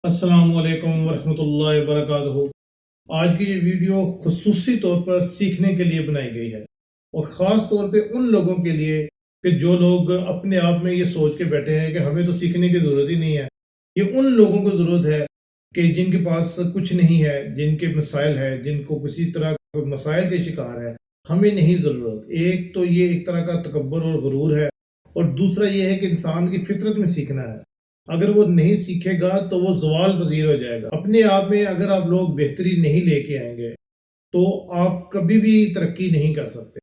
السلام علیکم ورحمۃ اللہ وبرکاتہ۔ آج کی یہ ویڈیو خصوصی طور پر سیکھنے کے لیے بنائی گئی ہے، اور خاص طور پہ ان لوگوں کے لیے کہ جو لوگ اپنے آپ میں یہ سوچ کے بیٹھے ہیں کہ ہمیں تو سیکھنے کی ضرورت ہی نہیں ہے۔ یہ ان لوگوں کو ضرورت ہے کہ جن کے پاس کچھ نہیں ہے، جن کے مسائل ہے، جن کو کسی طرح مسائل کے شکار ہے۔ ہمیں نہیں ضرورت۔ ایک تو یہ ایک طرح کا تکبر اور غرور ہے، اور دوسرا یہ ہے کہ انسان کی فطرت میں سیکھنا ہے۔ اگر وہ نہیں سیکھے گا تو وہ زوال پذیر ہو جائے گا۔ اپنے آپ میں اگر آپ لوگ بہتری نہیں لے کے آئیں گے تو آپ کبھی بھی ترقی نہیں کر سکتے۔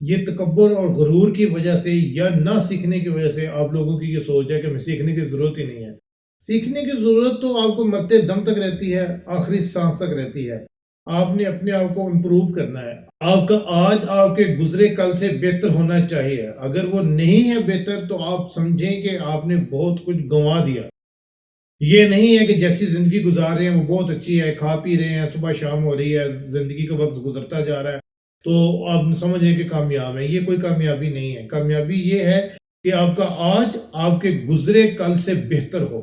یہ تکبر اور غرور کی وجہ سے یا نہ سیکھنے کی وجہ سے آپ لوگوں کی یہ سوچ ہے کہ ہمیں سیکھنے کی ضرورت ہی نہیں ہے۔ سیکھنے کی ضرورت تو آپ کو مرتے دم تک رہتی ہے، آخری سانس تک رہتی ہے۔ آپ نے اپنے آپ کو امپروو کرنا ہے۔ آپ کا آج آپ کے گزرے کل سے بہتر ہونا چاہیے۔ اگر وہ نہیں ہے بہتر تو آپ سمجھیں کہ آپ نے بہت کچھ گنوا دیا۔ یہ نہیں ہے کہ جیسی زندگی گزار رہے ہیں وہ بہت اچھی ہے، کھا پی رہے ہیں، صبح شام ہو رہی ہے، زندگی کا وقت گزرتا جا رہا ہے تو آپ سمجھیں کہ کامیاب ہے۔ یہ کوئی کامیابی نہیں ہے۔ کامیابی یہ ہے کہ آپ کا آج آپ کے گزرے کل سے بہتر ہو۔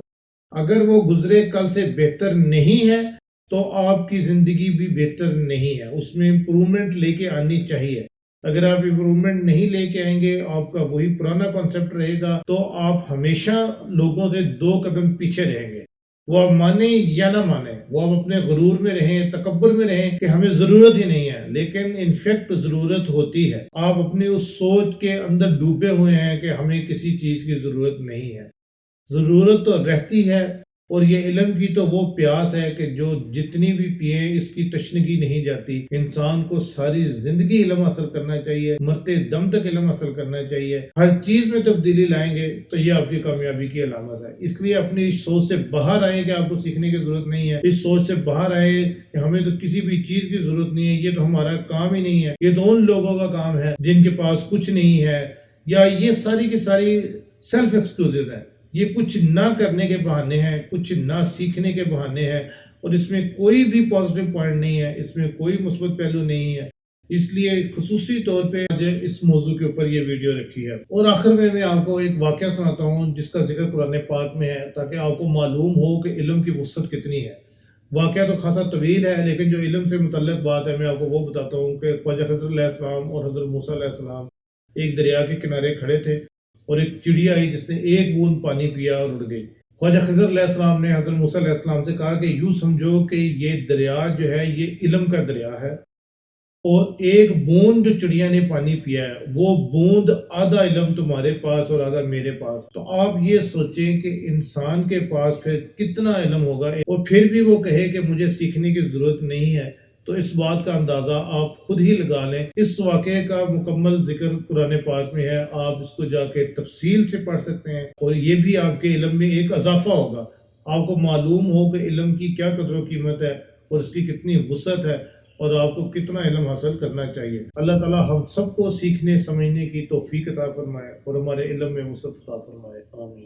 اگر وہ گزرے کل سے بہتر نہیں ہے تو آپ کی زندگی بھی بہتر نہیں ہے۔ اس میں امپرومنٹ لے کے آنی چاہیے۔ اگر آپ امپرومنٹ نہیں لے کے آئیں گے، آپ کا وہی پرانا کانسیپٹ رہے گا، تو آپ ہمیشہ لوگوں سے 2 قدم پیچھے رہیں گے۔ وہ آپ مانیں یا نہ مانیں، وہ آپ اپنے غرور میں رہیں، تکبر میں رہیں کہ ہمیں ضرورت ہی نہیں ہے، لیکن انفیکٹ ضرورت ہوتی ہے۔ آپ اپنی اس سوچ کے اندر ڈوبے ہوئے ہیں کہ ہمیں کسی چیز کی ضرورت نہیں ہے۔ ضرورت تو رہتی ہے، اور یہ علم کی تو وہ پیاس ہے کہ جو جتنی بھی پیئیں اس کی تشنگی نہیں جاتی۔ انسان کو ساری زندگی علم حاصل کرنا چاہیے، مرتے دم تک علم حاصل کرنا چاہیے۔ ہر چیز میں تبدیلی لائیں گے تو یہ آپ کی کامیابی کی علامت ہے۔ اس لیے اپنی سوچ سے باہر آئیں کہ آپ کو سیکھنے کی ضرورت نہیں ہے۔ اس سوچ سے باہر آئیں کہ ہمیں تو کسی بھی چیز کی ضرورت نہیں ہے، یہ تو ہمارا کام ہی نہیں ہے۔ یہ تو ان لوگوں کا کام ہے جن کے پاس کچھ نہیں ہے، یا یہ ساری کی ساری سیلف ایکسکیوزز ہیں۔ یہ کچھ نہ کرنے کے بہانے ہیں، کچھ نہ سیکھنے کے بہانے ہیں، اور اس میں کوئی بھی پازیٹیو پوائنٹ نہیں ہے، اس میں کوئی مثبت پہلو نہیں ہے۔ اس لیے خصوصی طور پہ آج اس موضوع کے اوپر یہ ویڈیو رکھی ہے۔ اور آخر میں آپ کو ایک واقعہ سناتا ہوں جس کا ذکر قرآن پاک میں ہے، تاکہ آپ کو معلوم ہو کہ علم کی وسعت کتنی ہے۔ واقعہ تو خاصا طویل ہے، لیکن جو علم سے متعلق بات ہے میں آپ کو وہ بتاتا ہوں کہ خواجہ خضر علیہ السلام اور حضرت موسیٰ علیہ السلام ایک دریا کے کنارے کھڑے تھے، اور ایک چڑیا آئی جس نے ایک بوند پانی پیا اور اڑ گئی۔ خواجہ خضر علیہ السلام نے حضرت موسیٰ علیہ السلام سے کہا کہ یوں سمجھو کہ یہ دریا جو ہے یہ علم کا دریا ہے، اور ایک بوند جو چڑیا نے پانی پیا ہے وہ بوند آدھا علم تمہارے پاس اور آدھا میرے پاس۔ تو آپ یہ سوچیں کہ انسان کے پاس پھر کتنا علم ہوگا، اور پھر بھی وہ کہے کہ مجھے سیکھنے کی ضرورت نہیں ہے۔ تو اس بات کا اندازہ آپ خود ہی لگا لیں۔ اس واقعے کا مکمل ذکر قرآن پاک میں ہے، آپ اس کو جا کے تفصیل سے پڑھ سکتے ہیں، اور یہ بھی آپ کے علم میں ایک اضافہ ہوگا۔ آپ کو معلوم ہو کہ علم کی کیا قدر و قیمت ہے، اور اس کی کتنی وسعت ہے، اور آپ کو کتنا علم حاصل کرنا چاہیے۔ اللہ تعالی ہم سب کو سیکھنے سمجھنے کی توفیق عطا فرمائے، اور ہمارے علم میں وسعت عطا فرمائے۔ آمین۔